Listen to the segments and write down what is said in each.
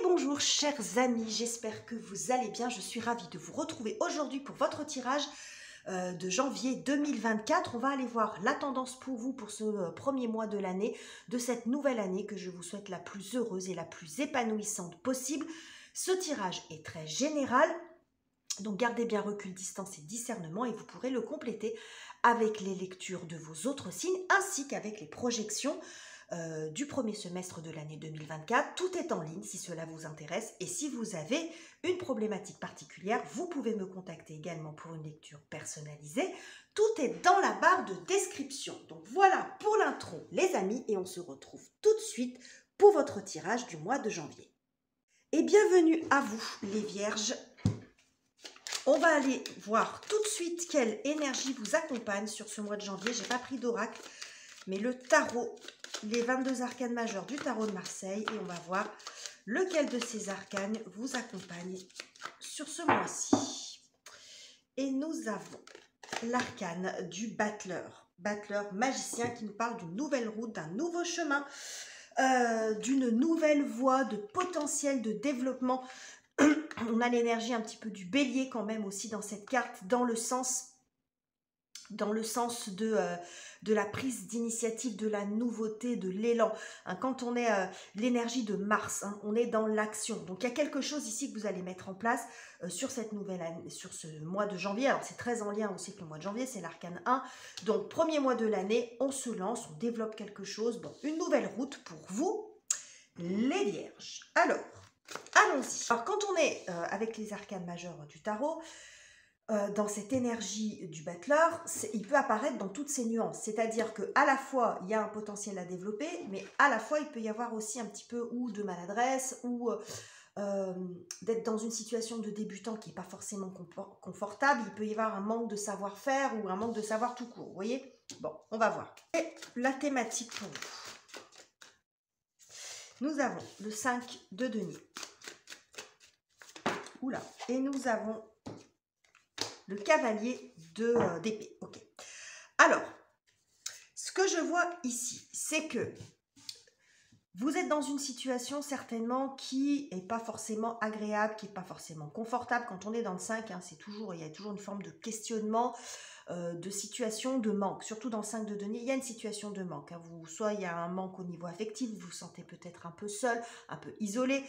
bonjour chers amis, j'espère que vous allez bien. Je suis ravie de vous retrouver aujourd'hui pour votre tirage de janvier 2024. On va aller voir la tendance pour vous pour ce premier mois de l'année, de cette nouvelle année que je vous souhaite la plus heureuse et la plus épanouissante possible. Ce tirage est très général, donc gardez bien recul, distance et discernement et vous pourrez le compléter avec les lectures de vos autres signes ainsi qu'avec les projections du premier semestre de l'année 2024. Tout est en ligne si cela vous intéresse et si vous avez une problématique particulière, vous pouvez me contacter également pour une lecture personnalisée. Tout est dans la barre de description. Donc voilà pour l'intro les amis et on se retrouve tout de suite pour votre tirage du mois de janvier. Et bienvenue à vous les vierges. On va aller voir tout de suite quelle énergie vous accompagne sur ce mois de janvier. Je n'ai pas pris d'oracle, mais le tarot, les 22 arcanes majeurs du tarot de Marseille. Et on va voir lequel de ces arcanes vous accompagne sur ce mois-ci. Et nous avons l'arcane du battleur. Battleur magicien qui nous parle d'une nouvelle route, d'un nouveau chemin, d'une nouvelle voie de potentiel de développement. On a l'énergie un petit peu du bélier quand même aussi dans cette carte, dans le sens de la prise d'initiative, de la nouveauté, de l'élan. Hein, quand on est l'énergie de Mars, hein, on est dans l'action. Donc il y a quelque chose ici que vous allez mettre en place sur cette nouvelle année, sur ce mois de janvier. Alors c'est très en lien aussi avec le mois de janvier, c'est l'arcane 1. Donc premier mois de l'année, on se lance, on développe quelque chose. Bon, une nouvelle route pour vous, les vierges. Alors, allons-y. Alors quand on est avec les arcanes majeurs du tarot, dans cette énergie du battleur, il peut apparaître dans toutes ses nuances. C'est-à-dire qu'à la fois, il y a un potentiel à développer, mais à la fois, il peut y avoir aussi un petit peu ou de maladresse, ou d'être dans une situation de débutant qui n'est pas forcément confortable. Il peut y avoir un manque de savoir-faire ou un manque de savoir tout court. Vous voyez? Bon, on va voir. Et la thématique pour vous. Nous avons le 5 de denier. Oula. Et nous avons le cavalier d'épée. Ok. Alors, ce que je vois ici, c'est que vous êtes dans une situation certainement qui n'est pas forcément agréable, qui n'est pas forcément confortable. Quand on est dans le 5, hein, il y a toujours une forme de questionnement, de situation de manque. Surtout dans le 5 de denier, il y a une situation de manque. Hein. Soit il y a un manque au niveau affectif, vous vous sentez peut-être un peu seul, un peu isolé.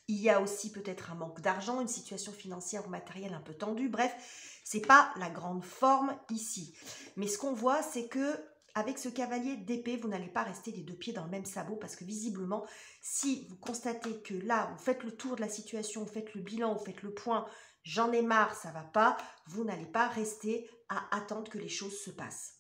Il y a aussi peut-être un manque d'argent, une situation financière ou matérielle un peu tendue. Bref, c'est pas la grande forme ici. Mais ce qu'on voit, c'est que avec ce cavalier d'épée, vous n'allez pas rester les deux pieds dans le même sabot parce que visiblement, si vous constatez que là, vous faites le tour de la situation, vous faites le bilan, vous faites le point, j'en ai marre, ça va pas, vous n'allez pas rester à attendre que les choses se passent.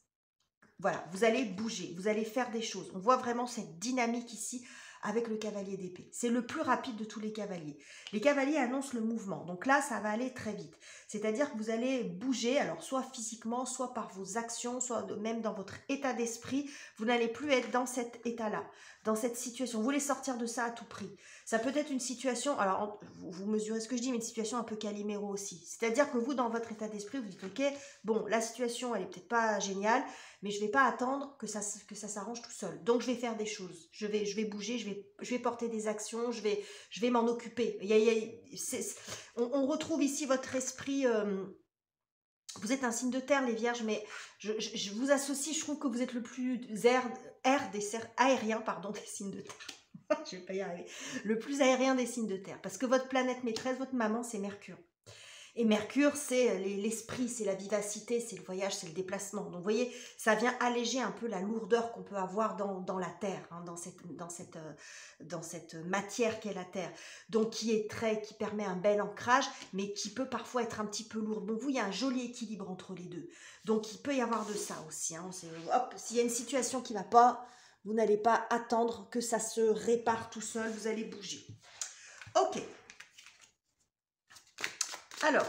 Voilà, vous allez bouger, vous allez faire des choses. On voit vraiment cette dynamique ici avec le cavalier d'épée. C'est le plus rapide de tous les cavaliers. Les cavaliers annoncent le mouvement. Donc là, ça va aller très vite. C'est-à-dire que vous allez bouger, alors soit physiquement, soit par vos actions, soit même dans votre état d'esprit. Vous n'allez plus être dans cet état-là, dans cette situation. Vous voulez sortir de ça à tout prix. Ça peut être une situation, alors vous mesurez ce que je dis, mais une situation un peu Calimero aussi. C'est-à-dire que vous, dans votre état d'esprit, vous dites, ok, bon, la situation, elle est peut-être pas géniale, mais je ne vais pas attendre que ça s'arrange tout seul. Donc, je vais faire des choses. Je vais bouger, je vais porter des actions, je vais m'en occuper. On retrouve ici votre esprit. Vous êtes un signe de terre, les vierges, mais je vous associe, je trouve que vous êtes le plus aérien des signes de terre. Je vais pas y arriver. Le plus aérien des signes de terre. Parce que votre planète maîtresse, votre maman, c'est Mercure. Et Mercure, c'est l'esprit, c'est la vivacité, c'est le voyage, c'est le déplacement. Donc, vous voyez, ça vient alléger un peu la lourdeur qu'on peut avoir dans la Terre, hein, dans cette matière qu'est la Terre. Donc, qui permet un bel ancrage, mais qui peut parfois être un petit peu lourd. Bon, vous, il y a un joli équilibre entre les deux. Donc, il peut y avoir de ça aussi. Hein. Hop, s'il y a une situation qui ne va pas, vous n'allez pas attendre que ça se répare tout seul, vous allez bouger. Ok. Alors,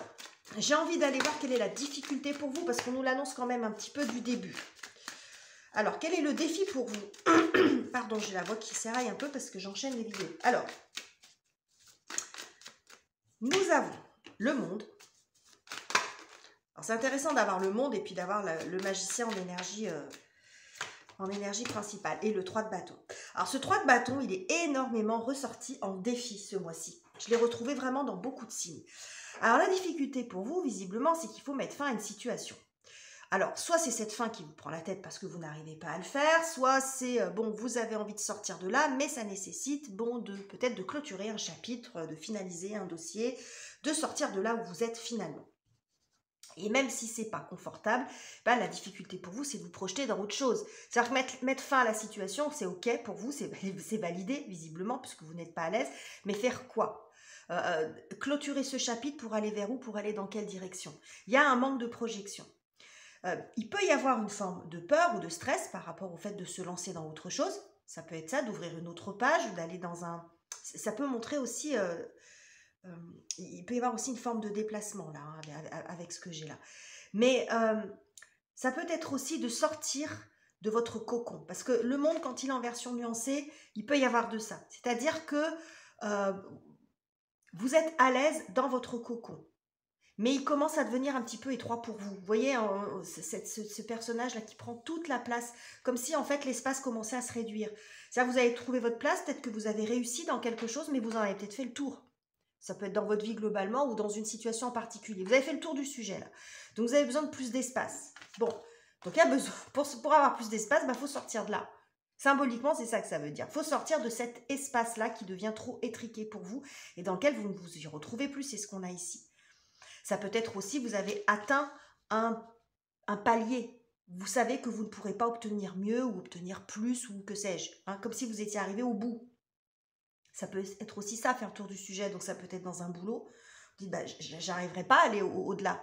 j'ai envie d'aller voir quelle est la difficulté pour vous, parce qu'on nous l'annonce quand même un petit peu du début. Alors, quel est le défi pour vous? Pardon, j'ai la voix qui s'éraille un peu parce que j'enchaîne les vidéos. Alors, nous avons le monde. Alors, c'est intéressant d'avoir le monde et puis d'avoir le magicien en énergie principale. Et le 3 de bateau. Alors ce 3 de bâton, il est énormément ressorti en défi ce mois-ci. Je l'ai retrouvé vraiment dans beaucoup de signes. Alors la difficulté pour vous, visiblement, c'est qu'il faut mettre fin à une situation. Alors, soit c'est cette fin qui vous prend la tête parce que vous n'arrivez pas à le faire, soit c'est, bon, vous avez envie de sortir de là, mais ça nécessite, bon, peut-être de clôturer un chapitre, de finaliser un dossier, de sortir de là où vous êtes finalement. Et même si c'est pas confortable, ben, la difficulté pour vous, c'est de vous projeter dans autre chose. C'est-à-dire que mettre fin à la situation, c'est OK pour vous, c'est validé, visiblement, puisque vous n'êtes pas à l'aise, mais faire quoi? Clôturer ce chapitre pour aller vers où? Pour aller dans quelle direction? Il y a un manque de projection. Il peut y avoir une forme de peur ou de stress par rapport au fait de se lancer dans autre chose. Ça peut être ça, d'ouvrir une autre page ou d'aller dans un... Ça peut montrer aussi... il peut y avoir aussi une forme de déplacement là, hein, avec ce que j'ai là. Mais ça peut être aussi de sortir de votre cocon. Parce que le monde, quand il est en version nuancée, il peut y avoir de ça. C'est-à-dire que vous êtes à l'aise dans votre cocon. Mais il commence à devenir un petit peu étroit pour vous. Vous voyez, ce personnage-là qui prend toute la place, comme si en fait l'espace commençait à se réduire. C'est-à-dire vous avez trouvé votre place, peut-être que vous avez réussi dans quelque chose, mais vous en avez peut-être fait le tour. Ça peut être dans votre vie globalement ou dans une situation en particulier. Vous avez fait le tour du sujet là. Donc vous avez besoin de plus d'espace. Bon, donc il y a besoin, pour avoir plus d'espace, il faut sortir de là. Symboliquement, c'est ça que ça veut dire. Il faut sortir de cet espace-là qui devient trop étriqué pour vous et dans lequel vous ne vous y retrouvez plus. C'est ce qu'on a ici. Ça peut être aussi, vous avez atteint un palier. Vous savez que vous ne pourrez pas obtenir mieux ou obtenir plus ou que sais-je. Hein, comme si vous étiez arrivé au bout. Ça peut être aussi ça, faire le tour du sujet. Donc ça peut être dans un boulot. Vous dites, bah, j'arriverai pas à aller au-delà.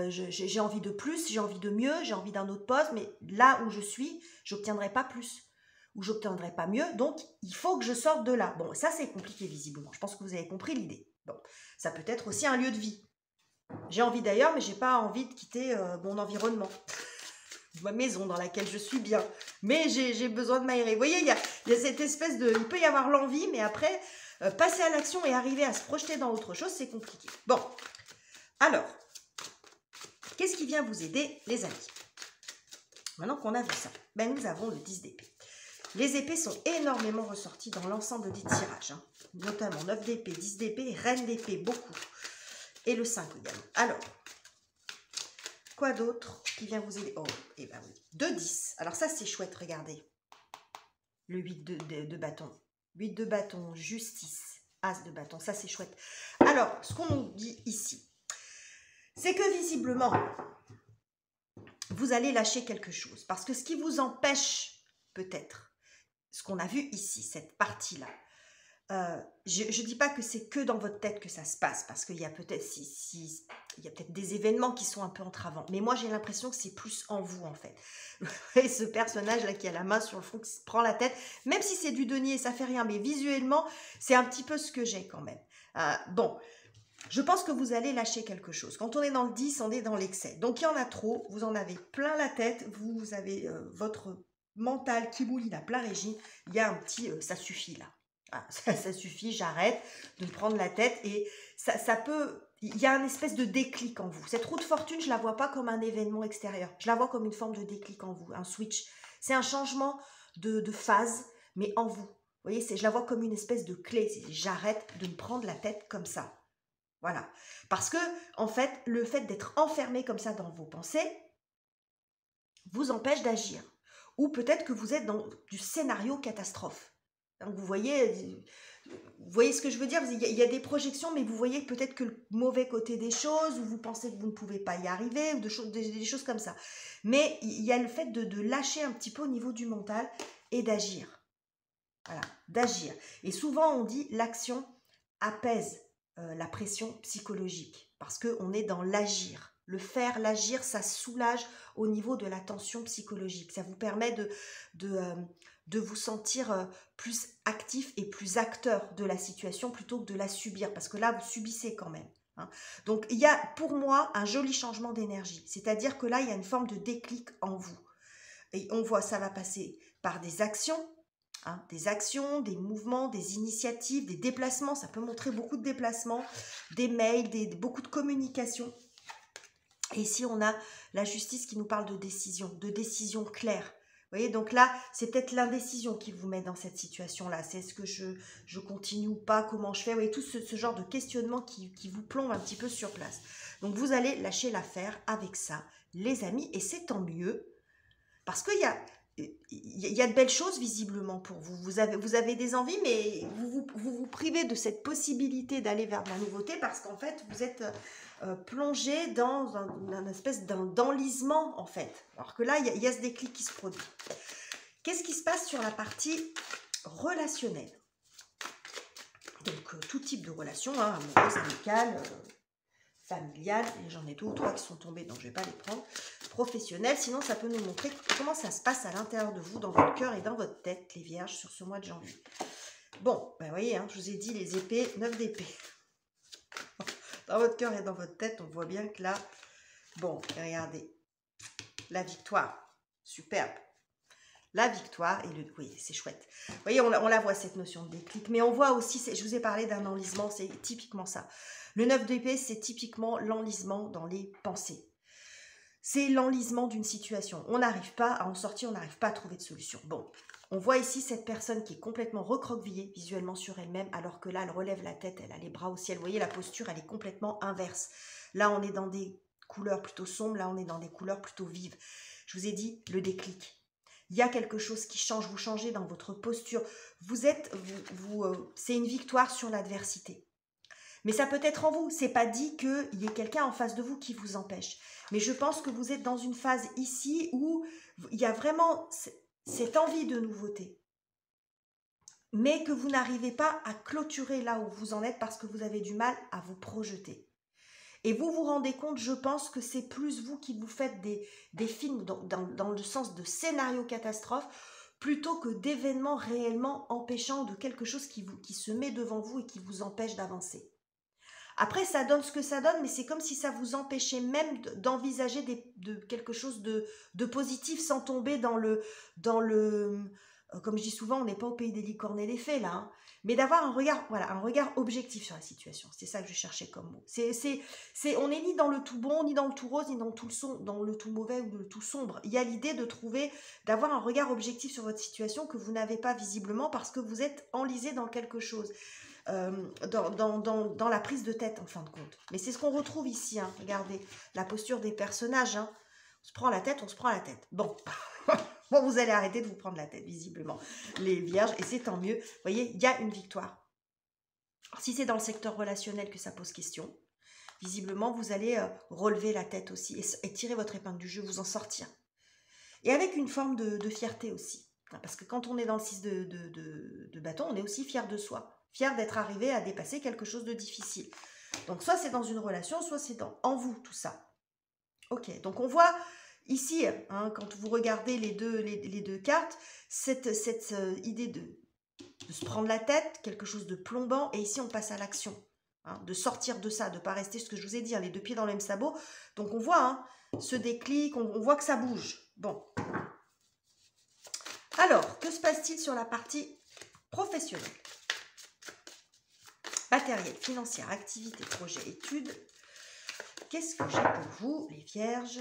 J'ai envie de plus, j'ai envie de mieux, j'ai envie d'un autre poste. Mais là où je suis, j'obtiendrai pas plus. Ou j'obtiendrai pas mieux. Donc il faut que je sorte de là. Bon, ça c'est compliqué visiblement. Je pense que vous avez compris l'idée. Bon, ça peut être aussi un lieu de vie. J'ai envie d'ailleurs, mais j'ai pas envie de quitter mon environnement, ma maison dans laquelle je suis bien. Mais j'ai besoin de m'aérer. Vous voyez, il y a cette espèce de... Il peut y avoir l'envie, mais après, passer à l'action et arriver à se projeter dans autre chose, c'est compliqué. Bon, alors, qu'est-ce qui vient vous aider, les amis? Maintenant qu'on a vu ça, ben, nous avons le 10 d'épée. Les épées sont énormément ressorties dans l'ensemble des tirages, hein, notamment 9 d'épée, 10 d'épée, reine d'épée, beaucoup. Et le 5 également. Alors, quoi d'autre qui vient vous aider? Oh, et ben oui, 2 10. Alors ça, c'est chouette, regardez. Le 8 de bâton. 8 de bâton, justice, as de bâton, ça c'est chouette. Alors, ce qu'on nous dit ici, c'est que visiblement, vous allez lâcher quelque chose. Parce que ce qui vous empêche, peut-être, ce qu'on a vu ici, cette partie-là, je ne dis pas que c'est que dans votre tête que ça se passe, parce qu'il y a peut-être il y a peut-être des événements qui sont un peu entravants. Mais moi, j'ai l'impression que c'est plus en vous, en fait. Et ce personnage-là qui a la main sur le front, qui se prend la tête, même si c'est du denier, ça fait rien, mais visuellement, c'est un petit peu ce que j'ai quand même. Bon, je pense que vous allez lâcher quelque chose. Quand on est dans le 10, on est dans l'excès. Donc, il y en a trop, vous en avez plein la tête, vous avez votre mental qui mouline à plein régime. Il y a un petit ça suffit là. Ah, ça suffit, j'arrête de me prendre la tête et ça peut... Il y a une espèce de déclic en vous. Cette roue de fortune, je ne la vois pas comme un événement extérieur. Je la vois comme une forme de déclic en vous, un switch. C'est un changement de phase, mais en vous. Vous voyez, je la vois comme une espèce de clé. J'arrête de me prendre la tête comme ça. Voilà. Parce que, en fait, le fait d'être enfermé comme ça dans vos pensées vous empêche d'agir. Ou peut-être que vous êtes dans du scénario catastrophe. Donc vous voyez ce que je veux dire? Il y a des projections, mais vous voyez peut-être que le mauvais côté des choses, ou vous pensez que vous ne pouvez pas y arriver, ou des choses comme ça. Mais il y a le fait de lâcher un petit peu au niveau du mental et d'agir. Voilà, d'agir. Et souvent, on dit l'action apaise la pression psychologique, parce qu'on est dans l'agir. Le faire, l'agir, ça soulage au niveau de la tension psychologique. Ça vous permet de vous sentir plus actif et plus acteur de la situation plutôt que de la subir, parce que là, vous subissez quand même. Hein. Donc, il y a pour moi un joli changement d'énergie, c'est-à-dire que là, il y a une forme de déclic en vous. Et on voit, ça va passer par des actions, hein, des mouvements, des initiatives, des déplacements, ça peut montrer beaucoup de déplacements, des mails, beaucoup de communication. Et ici, on a la justice qui nous parle de décision claire. Vous voyez, donc là, c'est peut-être l'indécision qui vous met dans cette situation-là. C'est est-ce que je continue ou pas, comment je fais, vous voyez, tout ce genre de questionnement qui vous plombe un petit peu sur place. Donc vous allez lâcher l'affaire avec ça, les amis, et c'est tant mieux, parce qu'il y a de belles choses visiblement pour vous. Vous avez des envies, mais vous privez de cette possibilité d'aller vers de la nouveauté parce qu'en fait, vous êtes plongé dans un espèce d'enlisement, en fait. Alors que là, il y a ce déclic qui se produit. Qu'est-ce qui se passe sur la partie relationnelle? Donc, tout type de relation, hein, amoureuse, amicale, familiale, et j'en ai 2 ou 3 qui sont tombés, donc je ne vais pas les prendre. Professionnel, sinon ça peut nous montrer comment ça se passe à l'intérieur de vous, dans votre cœur et dans votre tête, les vierges, sur ce mois de janvier. Bon, ben vous voyez, hein, je vous ai dit les épées, 9 d'épées. Dans votre cœur et dans votre tête, on voit bien que là, bon, regardez, la victoire, superbe. La victoire, et oui, c'est chouette. Vous voyez, on la voit, cette notion de déclic, mais on voit aussi, je vous ai parlé d'un enlisement, c'est typiquement ça. Le 9 d'épée, c'est typiquement l'enlisement dans les pensées. C'est l'enlisement d'une situation. On n'arrive pas à en sortir, on n'arrive pas à trouver de solution. Bon, on voit ici cette personne qui est complètement recroquevillée visuellement sur elle-même, alors que là, elle relève la tête, elle a les bras au ciel. Vous voyez, la posture, elle est complètement inverse. Là, on est dans des couleurs plutôt sombres, là, on est dans des couleurs plutôt vives. Je vous ai dit, le déclic. Il y a quelque chose qui change, vous changez dans votre posture. C'est une victoire sur l'adversité. Mais ça peut être en vous, c'est pas dit qu'il y ait quelqu'un en face de vous qui vous empêche. Mais je pense que vous êtes dans une phase ici où il y a vraiment cette envie de nouveauté. Mais que vous n'arrivez pas à clôturer là où vous en êtes parce que vous avez du mal à vous projeter. Et vous vous rendez compte, je pense que c'est plus vous qui vous faites des films dans le sens de scénario catastrophe plutôt que d'événements réellement empêchants, de quelque chose qui se met devant vous et qui vous empêche d'avancer. Après, ça donne ce que ça donne, mais c'est comme si ça vous empêchait même d'envisager de quelque chose de positif sans tomber dans le comme je dis souvent, on n'est pas au pays des licornes et des fées là, hein, mais d'avoir un regard, voilà, un regard objectif sur la situation. C'est ça que je cherchais comme mot. On n'est ni dans le tout bon, ni dans le tout rose, ni dans le tout mauvais ou le tout sombre. Il y a l'idée de d'avoir un regard objectif sur votre situation que vous n'avez pas visiblement parce que vous êtes enlisé dans quelque chose. Dans la prise de tête en fin de compte. Mais c'est ce qu'on retrouve ici, hein. Regardez la posture des personnages, hein. On se prend la tête, on se prend la tête. Bon, bon, vous allez arrêter de vous prendre la tête, visiblement, les vierges, et c'est tant mieux. Vous voyez, il y a une victoire. Alors, si c'est dans le secteur relationnel que ça pose question, visiblement, vous allez relever la tête aussi et tirer votre épingle du jeu, vous en sortir. Et avec une forme de fierté aussi. Parce que quand on est dans le 6 de bâton, on est aussi fier de soi. Fier d'être arrivé à dépasser quelque chose de difficile. Donc soit c'est dans une relation, soit c'est en vous tout ça. Ok, donc on voit ici, hein, quand vous regardez les deux cartes, cette idée de se prendre la tête, quelque chose de plombant, et ici on passe à l'action. Hein, de sortir de ça, de ne pas rester, ce que je vous ai dit, hein, les 2 pieds dans le même sabot. Donc on voit hein, ce déclic, on voit que ça bouge. Bon. Alors, que se passe-t-il sur la partie professionnelle? Matériel, financière, activité, projet, études. Qu'est-ce que j'ai pour vous, les vierges?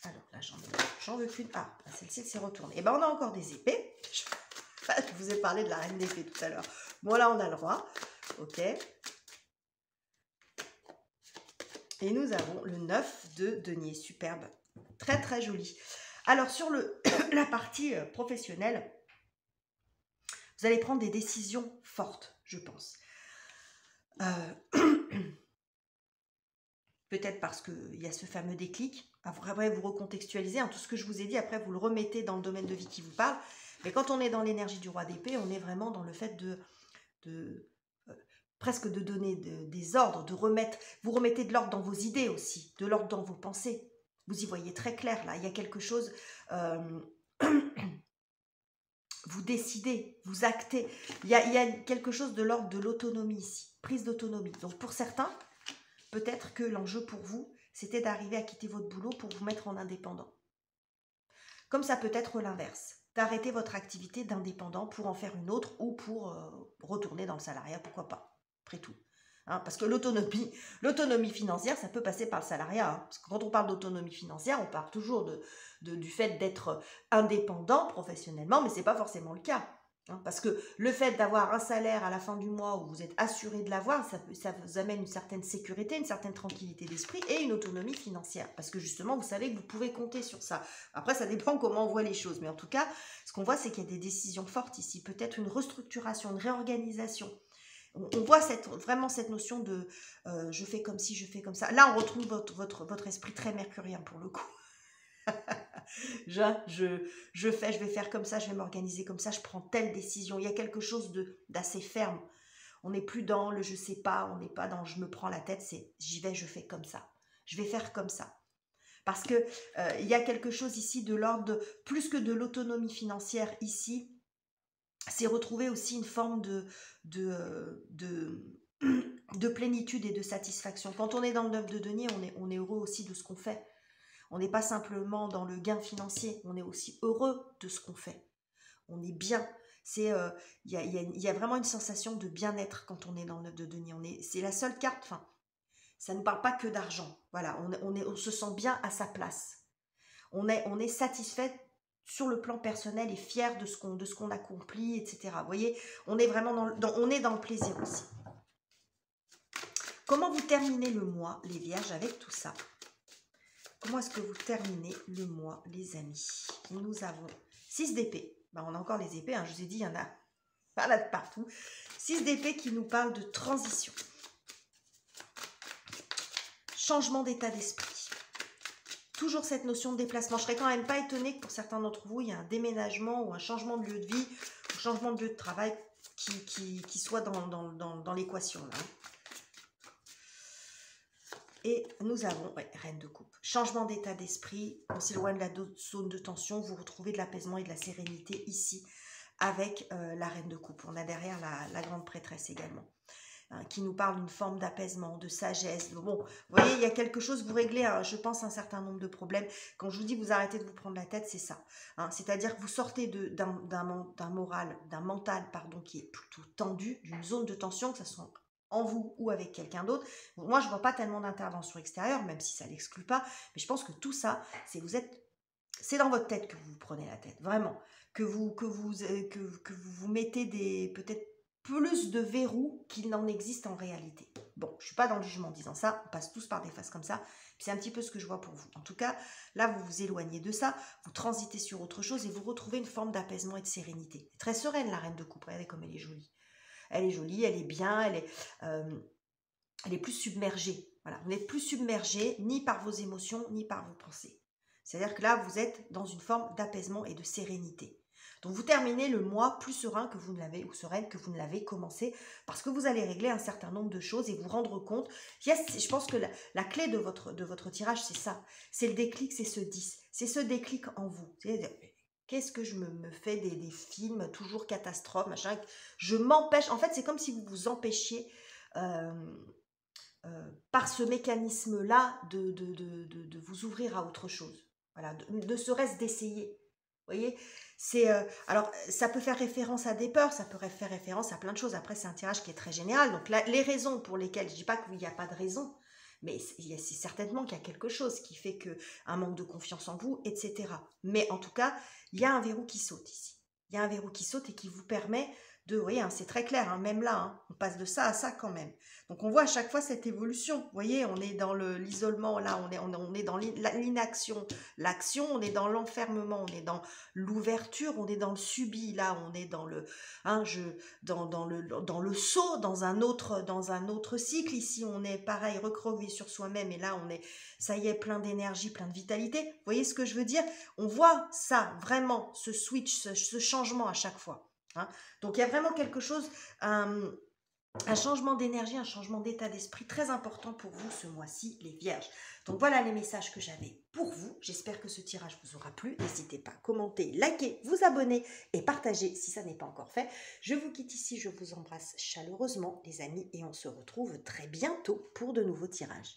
Alors là, j'en veux plus. Ah, celle-ci, elle s'est retournée. Et bien, on a encore des épées. Je vous ai parlé de la reine d'épée tout à l'heure. Bon, là, on a le roi. Ok. Et nous avons le 9 de denier. Superbe. Très, très joli. Alors, sur la partie professionnelle, vous allez prendre des décisions fortes, je pense. Peut-être parce qu'il y a ce fameux déclic. Après, vous recontextualisez. Hein, tout ce que je vous ai dit, après, vous le remettez dans le domaine de vie qui vous parle. Mais quand on est dans l'énergie du roi d'épée, on est vraiment dans le fait presque de donner des ordres, vous remettez de l'ordre dans vos idées aussi, de l'ordre dans vos pensées. Vous y voyez très clair, là. Il y a quelque chose... vous décidez, vous actez. Il y a quelque chose de l'ordre de l'autonomie ici, prise d'autonomie. Donc pour certains, peut-être que l'enjeu pour vous, c'était d'arriver à quitter votre boulot pour vous mettre en indépendant. Comme ça peut être l'inverse, d'arrêter votre activité d'indépendant pour en faire une autre ou pour retourner dans le salariat, pourquoi pas, après tout. hein, parce que l'autonomie financière, ça peut passer par le salariat. Hein, parce que quand on parle d'autonomie financière, on parle toujours du fait d'être indépendant professionnellement, mais ce n'est pas forcément le cas. Hein, parce que le fait d'avoir un salaire à la fin du mois où vous êtes assuré de l'avoir, ça vous amène une certaine sécurité, une certaine tranquillité d'esprit et une autonomie financière. Parce que justement, vous savez que vous pouvez compter sur ça. Après, ça dépend comment on voit les choses. Mais en tout cas, ce qu'on voit, c'est qu'il y a des décisions fortes ici. Peut-être une restructuration, une réorganisation. On voit vraiment cette notion de je fais comme ci, je fais comme ça. Là, on retrouve votre esprit très mercurien pour le coup. je vais faire comme ça, je vais m'organiser comme ça, je prends telle décision. Il y a quelque chose d'assez ferme. On n'est plus dans le je sais pas, on n'est pas dans je me prends la tête, c'est j'y vais, je fais comme ça. Je vais faire comme ça. Parce que il y a quelque chose ici de l'ordre de, plus que de l'autonomie financière ici, c'est retrouver aussi une forme de plénitude et de satisfaction. Quand on est dans le 9 de denier, on est heureux aussi de ce qu'on fait. On n'est pas simplement dans le gain financier, on est aussi heureux de ce qu'on fait. On est bien. Il y a vraiment une sensation de bien-être quand on est dans le 9 de denier. C'est la seule carte, enfin, ça ne parle pas que d'argent. Voilà, on se sent bien à sa place. On est satisfait sur le plan personnel et fier de ce qu'on accomplit, etc. Vous voyez, on est vraiment on est dans le plaisir aussi. Comment vous terminez le mois, les vierges, avec tout ça? Comment est-ce que vous terminez le mois, les amis? Nous avons 6 d'épée. Ben, on a encore les épées, hein, je vous ai dit, il y en a là de partout. 6 d'épée qui nous parlent de transition. Changement d'état d'esprit. Toujours cette notion de déplacement. Je ne serais quand même pas étonnée que pour certains d'entre vous, il y a un déménagement ou un changement de lieu de vie, ou un changement de lieu de travail qui soit dans l'équation. Et nous avons, reine de coupe, changement d'état d'esprit, on s'éloigne de la zone de tension, vous retrouvez de l'apaisement et de la sérénité ici avec la reine de coupe. On a derrière la grande prêtresse également. Qui nous parle d'une forme d'apaisement, de sagesse. Bon, vous voyez, il y a quelque chose, vous réglez, je pense, un certain nombre de problèmes. Quand je vous dis vous arrêtez de vous prendre la tête, c'est ça. Hein, c'est-à-dire que vous sortez d'un mental, qui est plutôt tendu, d'une zone de tension, que ce soit en vous ou avec quelqu'un d'autre. Moi, je ne vois pas tellement d'intervention extérieure, même si ça ne l'exclut pas, mais je pense que tout ça, c'est dans votre tête que vous vous prenez la tête, vraiment. Que vous vous mettez peut-être plus de verrous qu'il n'en existe en réalité. Bon, je ne suis pas dans le jugement en disant ça, on passe tous par des phases comme ça, c'est un petit peu ce que je vois pour vous. En tout cas, là, vous vous éloignez de ça, vous transitez sur autre chose et vous retrouvez une forme d'apaisement et de sérénité. Très sereine, la reine de coupe, regardez comme elle est jolie. Elle est jolie, elle est bien, elle est plus submergée. Voilà, vous n'êtes plus submergé ni par vos émotions, ni par vos pensées. C'est-à-dire que là, vous êtes dans une forme d'apaisement et de sérénité. Donc, vous terminez le mois plus serein que vous ne l'avez, ou sereine que vous ne l'avez commencé, parce que vous allez régler un certain nombre de choses et vous rendre compte. Je pense que la clé de votre tirage, c'est ça. C'est le déclic, c'est ce 10. C'est ce déclic en vous. Qu'est-ce que je me fais des films toujours catastrophes, machin. Je m'empêche. En fait, c'est comme si vous vous empêchiez par ce mécanisme-là de vous ouvrir à autre chose. Voilà, de serait-ce d'essayer. Vous voyez, alors ça peut faire référence à des peurs, ça peut faire référence à plein de choses. Après, c'est un tirage qui est très général. Donc là, les raisons pour lesquelles, je ne dis pas qu'il n'y a pas de raison, mais c'est certainement qu'il y a quelque chose qui fait un manque de confiance en vous, etc. Mais en tout cas, il y a un verrou qui saute ici. Il y a un verrou qui saute et qui vous permet de, vous voyez, hein, c'est très clair, hein, même là, hein, on passe de ça à ça quand même. Donc on voit à chaque fois cette évolution. Vous voyez, on est dans l'isolement, là, on est dans l'inaction, l'action, on est dans l'enfermement, on est dans l'ouverture, on est dans le subi, là, on est dans le dans le saut, dans un autre cycle. Ici, on est pareil, recroquevillé sur soi-même, et là, on est, ça y est, plein d'énergie, plein de vitalité. Vous voyez ce que je veux dire? On voit ça, vraiment, ce switch, ce changement à chaque fois. Hein. Donc, il y a vraiment quelque chose, un changement d'énergie, un changement d'état d'esprit très important pour vous ce mois-ci, les vierges. Donc voilà les messages que j'avais pour vous. J'espère que ce tirage vous aura plu. N'hésitez pas à commenter, liker, vous abonner et partager si ça n'est pas encore fait. Je vous quitte ici, je vous embrasse chaleureusement les amis et on se retrouve très bientôt pour de nouveaux tirages.